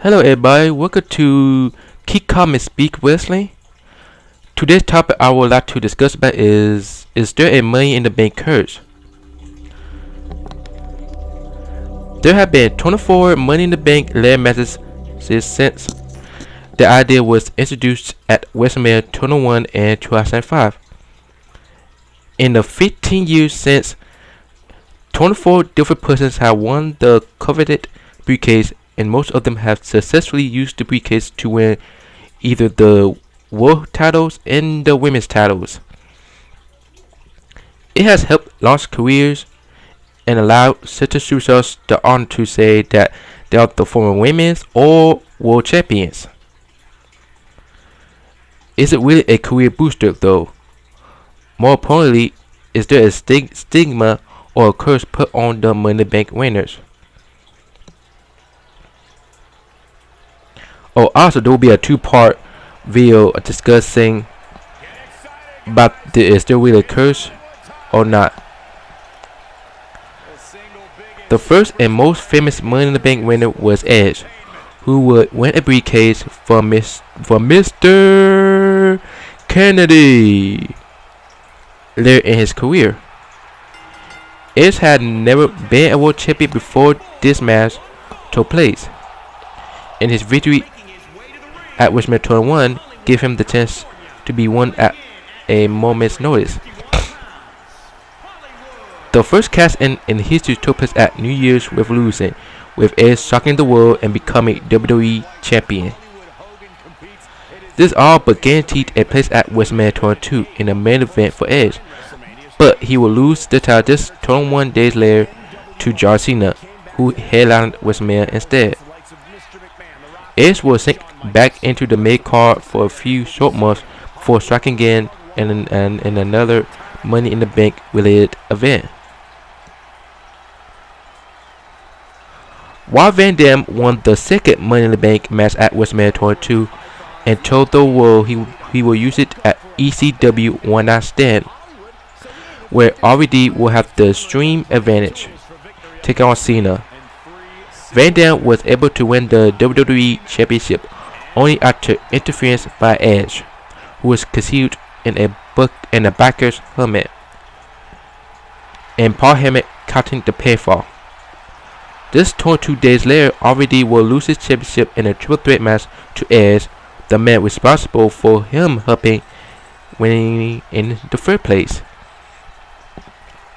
Hello everybody, welcome to Keep Calm and Speak Wrestling. Today's topic I would like to discuss about is there a Money in the Bank curse? There have been 24 Money in the Bank ladder matches since the idea was introduced at WrestleMania 21 and 2005. In the 15 years since, 24 different persons have won the coveted briefcase, and most of them have successfully used the briefcase to win either the world titles and the women's titles. It has helped launch careers and allowed certain superstars the honor to say that they are the former women's or world champions. Is it really a career booster though? More importantly, is there a stigma or a curse put on the Money in the Bank winners? Oh, also there will be a two-part video discussing about is there really a curse or not. The first and most famous Money in the Bank winner was Edge, who would win a briefcase from Mr. Kennedy later in his career. Edge had never been a world champion before this match took place, and his victory at WrestleMania 21 gave him the chance to be won at a moment's notice. The first cast-in history took place at New Year's Revolution, with Edge shocking the world and becoming WWE champion. This all but guaranteed a place at WrestleMania 22 in the main event for Edge, but he will lose the title just 21 days later to John Cena, who headlined WrestleMania instead. Edge will sink back into the main card for a few short months before striking again in another Money in the Bank related event. While Van Dam won the second Money in the Bank match at WrestleMania 22 and told the world he will use it at ECW One Night Stand, where RVD will have the stream advantage, taking on Cena. Van Dam was able to win the WWE Championship only after interference by Edge, who was concealed in a biker's helmet, and Paul Heyman counting the pinfall. Just 22 days later, RVD will lose his championship in a triple threat match to Edge, the man responsible for him helping winning in the first place.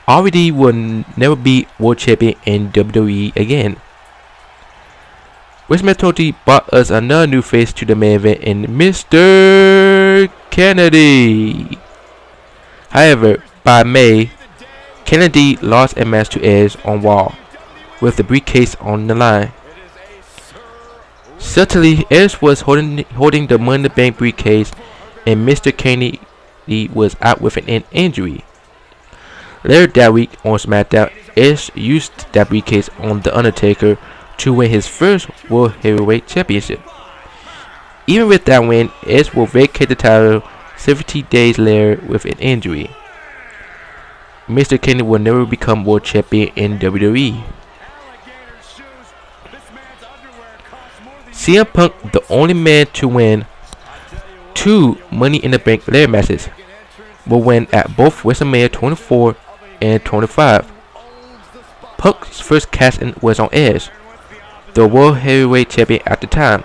RVD will never be world champion in WWE again. WrestleMania 20 brought us another new face to the main event in Mr. Kennedy. However, by May, Kennedy lost a match to Edge on Raw, with the briefcase on the line. Certainly, Edge was holding the Money in the Bank briefcase, and Mr. Kennedy was out with an injury. Later that week on SmackDown, Edge used that briefcase on The Undertaker to win his first World Heavyweight Championship. Even with that win, Edge will vacate the title 70 days later with an injury. Mr. Kennedy will never become World Champion in WWE. CM Punk, the only man to win 2 Money in the Bank ladder matches, will win at both WrestleMania 24 and 25. Punk's first cast-in was on Edge, the World Heavyweight Champion at the time.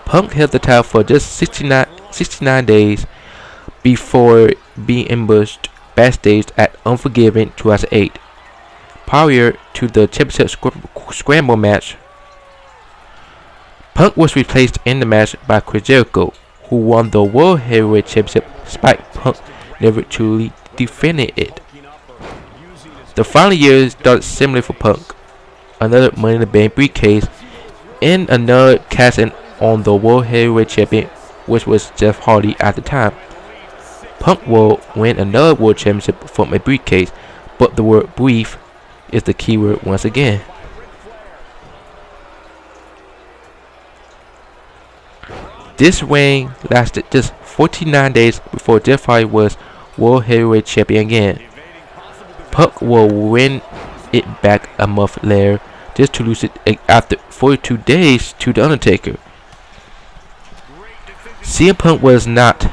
Punk held the title for just 69 days before being ambushed backstage at Unforgiven 2008, prior to the championship scramble match. Punk was replaced in the match by Chris Jericho, who won the World Heavyweight Championship despite Punk never truly defending it. The final years started similar for Punk. Another Money in the Bank briefcase and another cast-in on the World Heavyweight Champion, which was Jeff Hardy at the time. Punk will win another World Championship from a briefcase, but the word brief is the keyword once again. This reign lasted just 49 days before Jeff Hardy was World Heavyweight Champion again. Punk will win it back a month later just to lose it after 42 days to The Undertaker. CM Punk was not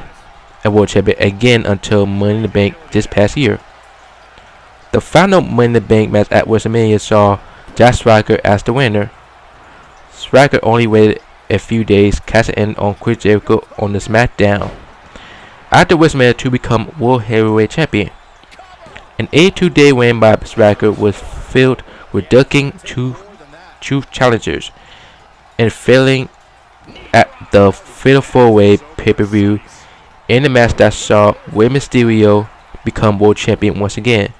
a world champion again until Money in the Bank this past year. The final Money in the Bank match at WrestleMania saw Jack Swagger as the winner. Swagger only waited a few days, casting in on Chris Jericho on the SmackDown after WrestleMania to become World Heavyweight Champion. An 82-day win by Swagger was filled with ducking two challengers and failing at the Fatal 4-Way pay-per-view in the match that saw Rey Mysterio become World Champion once again.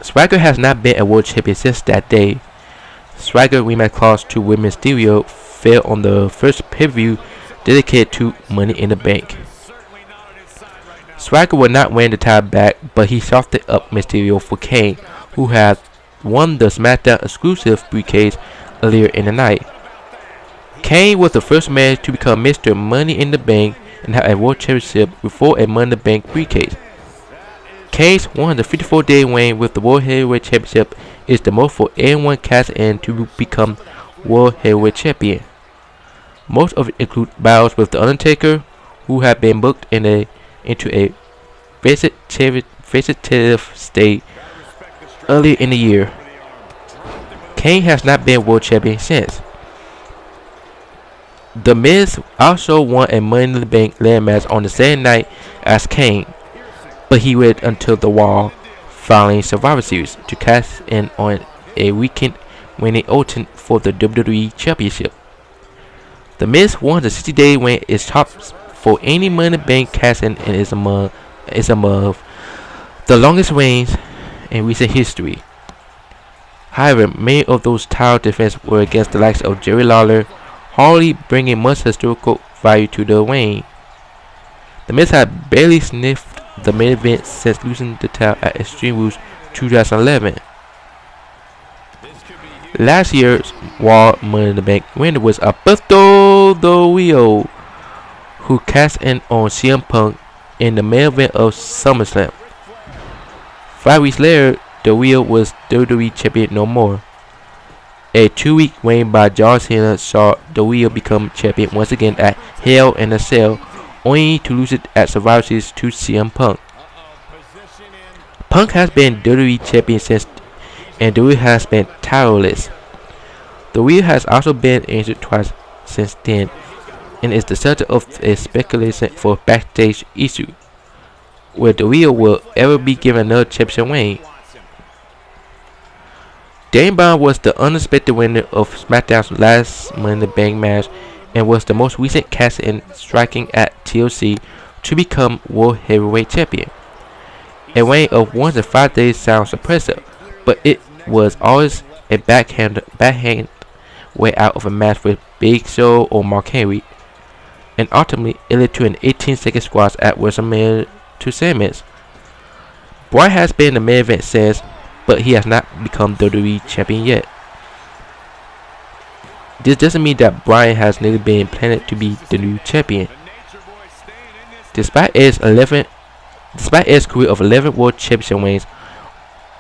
Swagger has not been a World Champion since that day. Swagger rematch clause to Rey Mysterio fell on the first pay-per-view dedicated to Money in the Bank. Swagger would not win the title back, but he softened up Mysterio for Kane, who had won the SmackDown exclusive briefcase earlier in the night. Kane was the first man to become Mr. Money in the Bank and have a World Championship before a Money in the Bank briefcase. Kane's 154-day reign with the World Heavyweight Championship is the most for anyone cast in to become World Heavyweight Champion. Most of it include battles with The Undertaker, who have been booked into a vegetative state earlier in the year. Kane has not been World Champion since. The Miz also won a Money in the Bank ladder match on the same night as Kane, but he waited until the Raw following Survivor Series to cash in on a weekend winning Orton for the WWE Championship. The Miz 160-day win is top for any Money in the Bank cash in and is among the longest reigns in recent history. However, many of those title defenses were against the likes of Jerry Lawler, hardly bringing much historical value to the reign. The Miz had barely sniffed the main event since losing the title at Extreme Rules 2011. Last year's Raw Money in the Bank winner was Alberto Del Rio, who cast in on CM Punk in the main event of SummerSlam. 5 weeks later, Del Rio was WWE Champion no more. A 2-week reign by John Cena saw Del Rio become champion once again at Hell in a Cell, only to lose it at Survivor Series to CM Punk. Punk has been WWE Champion since, and Del Rio has been titleless. Del Rio has also been injured twice since then, and is the subject of a speculation for a backstage issue, where Del Rio will ever be given another championship reign. Daniel Bryan was the unexpected winner of SmackDown's last Money in the Bank match and was the most recent cash-in, striking at TLC to become World Heavyweight Champion. A reign of 105 days sounds impressive, but it was always a backhand way out of a match with Big Show or Mark Henry, and ultimately it led to an 18-second squash at WrestleMania to segments. Bryan has been the main event since, but he has not become WWE Champion yet. This doesn't mean that Bryan has nearly been planted to be the new champion. Despite Edge's career of 11 World Championship reigns,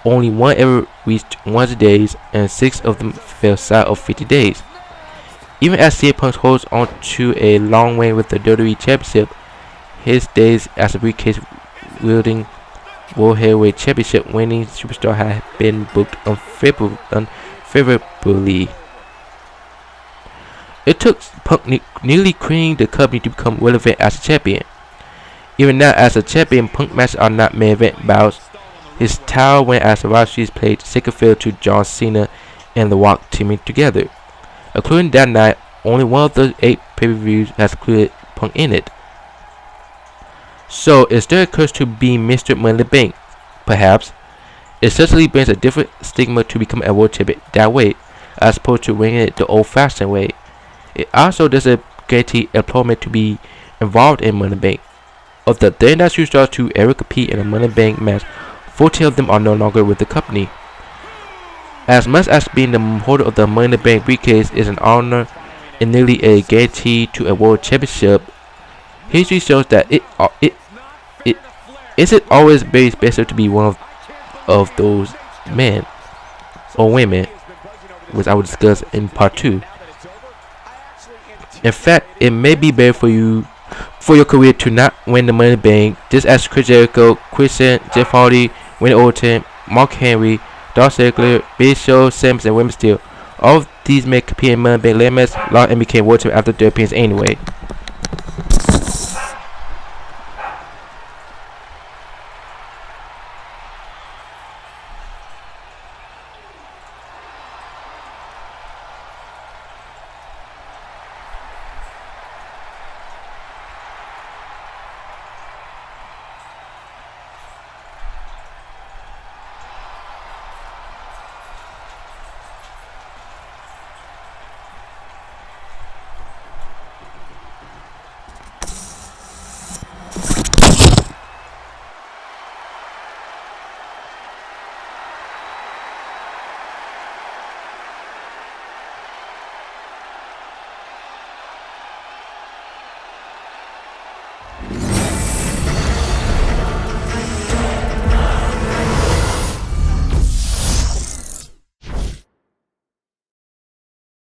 only one ever reached 100 days, and 6 of them fell south of 50 days. Even as CM Punk holds on to a long reign with the WWE Championship, his days as a briefcase wielding World Heavyweight Championship winning superstar have been booked unfavorably. It took Punk nearly creating the company to become relevant as a champion. Even now, as a champion, Punk matches are not main event bouts. His title win as Survivor Series played second fiddle to John Cena and The Rock teaming together. Including that night, only one of the 8 pay-per-views has included Punk in it. So, is there a curse to being Mr. Money in the Bank? Perhaps. It certainly brings a different stigma to become a world champion that way, as opposed to winning it the old-fashioned way. It also doesn't guarantee employment to be involved in Money in the Bank. Of the 39 superstars to ever compete in a Money in the Bank match, 14 of them are no longer with the company. As much as being the holder of the Money in the Bank briefcase is an honor and nearly a guarantee to a world championship, history shows that it isn't always very special to be one of those men or women. which I will discuss in part 2. In fact, it may be better for your career to not win the Money in the Bank, just as Chris Jericho, Christian, Jeff Hardy, Randy Orton, Mark Henry, Dolph Ziggler, Big Show, Samson, and Women Steel. All of these men compete in Money in the Bank ladder match, lost and became world champion after their appearance anyway.